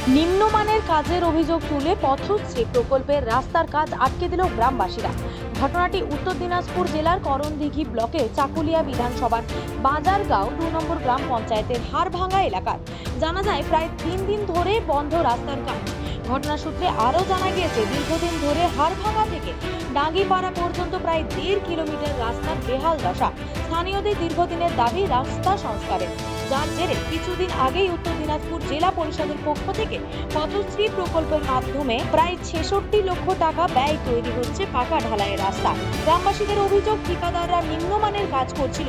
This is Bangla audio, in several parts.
নিম্নমানের কাজের অভিযোগ তুলে পথশ্রী প্রকল্পের রাস্তার কাজ আটকে দিল গ্রামবাসীরা। ঘটনাটি উত্তর দিনাজপুর জেলার করণদিঘি ব্লকের চাকুলিয়া বিধানসভার বাজারগাঁও 2 নম্বর গ্রাম পঞ্চায়েতের হাড়ভাঙ্গা এলাকার। জানা যায় প্রায় 3 দিন ধরে বন্ধ রাস্তার কাজ। ঘটনা সূত্রে আরও জানা গিয়েছে, দীর্ঘদিন ধরে হাড়ভাঙ্গা থেকে ডাঙ্গিপাড়া পর্যন্ত প্রায় 1.5 কিলোমিটার রাস্তার বেহাল দশা। স্থানীয়দের দীর্ঘদিনের দাবি রাস্তা সংস্কারের, যার জেরে কিছুদিন আগেই উত্তর দিনাজপুর জেলা পরিষদের পক্ষ থেকে পথশ্রী প্রকল্পের মাধ্যমে প্রায় 66 লক্ষ টাকা ব্যয় তৈরি হচ্ছে পাকা ঢালাইয়ের রাস্তা। গ্রামবাসীদের অভিযোগ, ঠিকাদাররা নিম্নমানের কাজ করছিল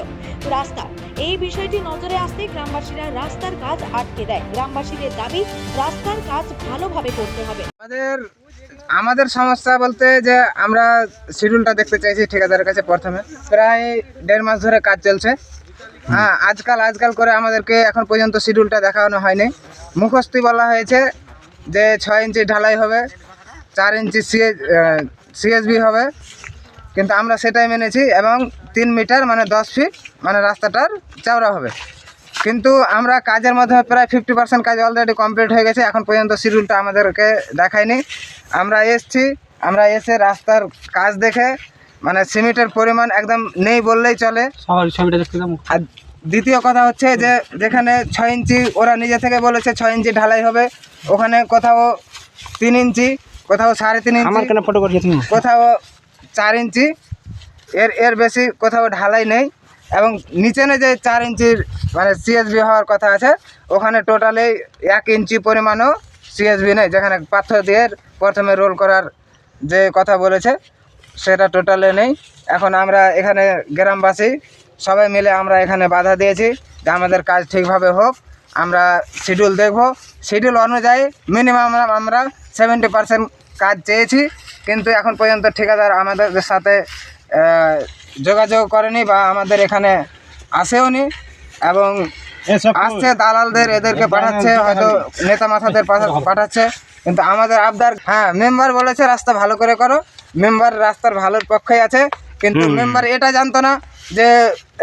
রাস্তা। এই বিষয়টি নজরে আসতে গ্রামবাসীরা রাস্তার কাজ আটকে দেয়। গ্রামবাসীদের দাবি রাস্তার কাজ ভালোভাবে করতে হবে। আমাদের সমস্যা বলতে যে আমরা শিডিউলটা দেখতে চাইছি ঠিকাদারের কাছে। প্রথমে প্রায় 1.5 মাস ধরে কাজ চলছে। হ্যাঁ, আজকাল করে আমাদেরকে এখন পর্যন্ত শিডিউলটা দেখানো হয়নি। মুখস্থই বলা হয়েছে যে 6 ইঞ্চি ঢালাই হবে, 4 ইঞ্চি সিএসবি হবে, কিন্তু আমরা সেটাই মেনেছি। এবং 3 মিটার মানে 10 ফিট মানে রাস্তাটার চওড়া হবে। কিন্তু আমরা কাজের মাধ্যমে প্রায় 50% কাজ অলরেডি কমপ্লিট হয়ে গেছে। এখন পর্যন্ত শিডিউলটা আমাদেরকে দেখায়নি। আমরা এসে রাস্তার কাজ দেখে মানে সিমেন্টের পরিমাণ একদম নেই বললেই চলে। আর দ্বিতীয় কথা হচ্ছে যে যেখানে 6 ইঞ্চি ওরা নিজে থেকে বলেছে 6 ইঞ্চি ঢালাই হবে, ওখানে কোথাও 3 ইঞ্চি, কোথাও 3.5 ইঞ্চি, কোথাও 4 ইঞ্চি, এর বেশি কোথাও ঢালাই নেই। এবং নিচে যে 4 ইঞ্চির মানে সিএসবি হওয়ার কথা আছে, ওখানে টোটালি 1 ইঞ্চি পরিমাণও সিএসবি নেই। যেখানে পাথর দিয়ে প্রথমে রোল করার যে কথা বলেছে সেটা টোটালে নেই। এখন আমরা এখানে গ্রামবাসী সবাই মিলে আমরা এখানে বাধা দিয়েছি যে আমাদের কাজ ঠিকভাবে হোক। আমরা শিডিউল দেখব, শিডিউল অনুযায়ী মিনিমাম আমরা 70% কাজ চেয়েছি, কিন্তু এখন পর্যন্ত ঠিকাদার আমাদের সাথে যোগাযোগ করেনি বা আমাদের এখানে আসেও নি। এবং আসছে দালালদের, এদেরকে পাঠাচ্ছে, হয়তো নেতা মাথাদের পাঠাচ্ছে। কিন্তু আমাদের আবদার, হ্যাঁ, মেম্বার বলেছে রাস্তা ভালো করে করো। মেম্বার রাস্তার ভালোর পক্ষেই আছে, কিন্তু মেম্বার এটা জানতো না যে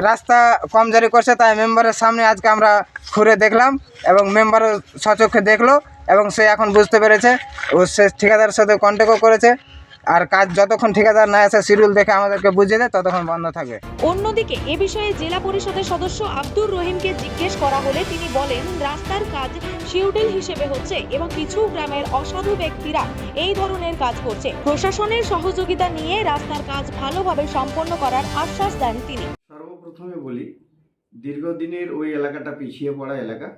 রাস্তা কমজোরি করছে। তাই মেম্বারের সামনে আজকে আমরা ঘুরে দেখলাম এবং মেম্বারও সচক্ষে দেখলো এবং সে এখন বুঝতে পেরেছে। সে ঠিকাদারের সাথে কন্ট্যাক্টও করেছে। আর কাজ যতক্ষণ ঠিকাদার না আসে শিডিউল দেখে আমাদেরকে বুঝিয়ে দেয়, ততক্ষণ বন্ধ থাকবে। অন্যদিকে এ বিষয়ে জেলা পরিষদের সদস্য আব্দুর রহিমকে জিজ্ঞেস করা হলে তিনি বলেন, রাস্তার কাজ শিডিউল হিসেবে হচ্ছে এবং কিছু গ্রামের অসাধু ব্যক্তিরা এই ধরনের কাজ করছে। প্রশাসনের সহযোগিতা নিয়ে রাস্তার কাজ ভালোভাবে সম্পন্ন করার আশ্বাস দেন তিনি। সর্বপ্রথমে বলি, দীর্ঘদিনের ওই এলাকাটা পিছিয়ে পড়া এলাকা।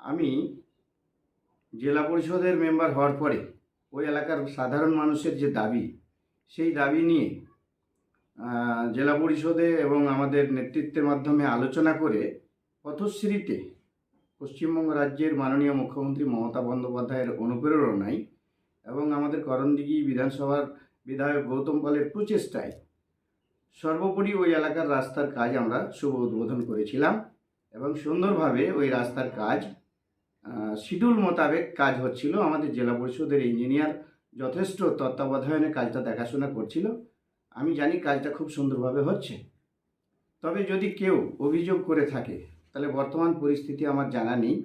আমি জেলা পরিষদের মেম্বার হওয়ার পরে ওই এলাকার সাধারণ মানুষের যে দাবি, সেই দাবি নিয়ে জেলা পরিষদে এবং আমাদের নেতৃত্বের মাধ্যমে আলোচনা করে পথশ্রীতে পশ্চিমবঙ্গ রাজ্যের মাননীয় মুখ্যমন্ত্রী মমতা বন্দ্যোপাধ্যায়ের অনুপ্রেরণায় এবং আমাদের করণদিঘি বিধানসভার বিধায়ক গৌতম পালের প্রচেষ্টায় সর্বোপরি ওই এলাকার রাস্তার কাজ আমরা শুভ উদ্বোধন করেছিলাম এবং সুন্দরভাবে ওই রাস্তার কাজ শিডিউল মোতাবেক কাজ হচ্ছিল। আমাদের জেলা পরিষদের ইঞ্জিনিয়ার যথেষ্ট তত্ত্বাবধানে কাজটা দেখাশোনা করছিল। আমি জানি কাজটা খুব সুন্দরভাবে হচ্ছে। তবে যদি কেউ অভিযোগ করে থাকে তাহলে বর্তমান পরিস্থিতি আমার জানা নেই,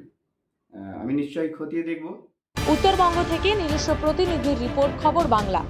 আমি নিশ্চয়ই খতিয়ে দেখব। উত্তরবঙ্গ থেকে নিজস্ব প্রতিনিধির রিপোর্ট, খবর বাংলা।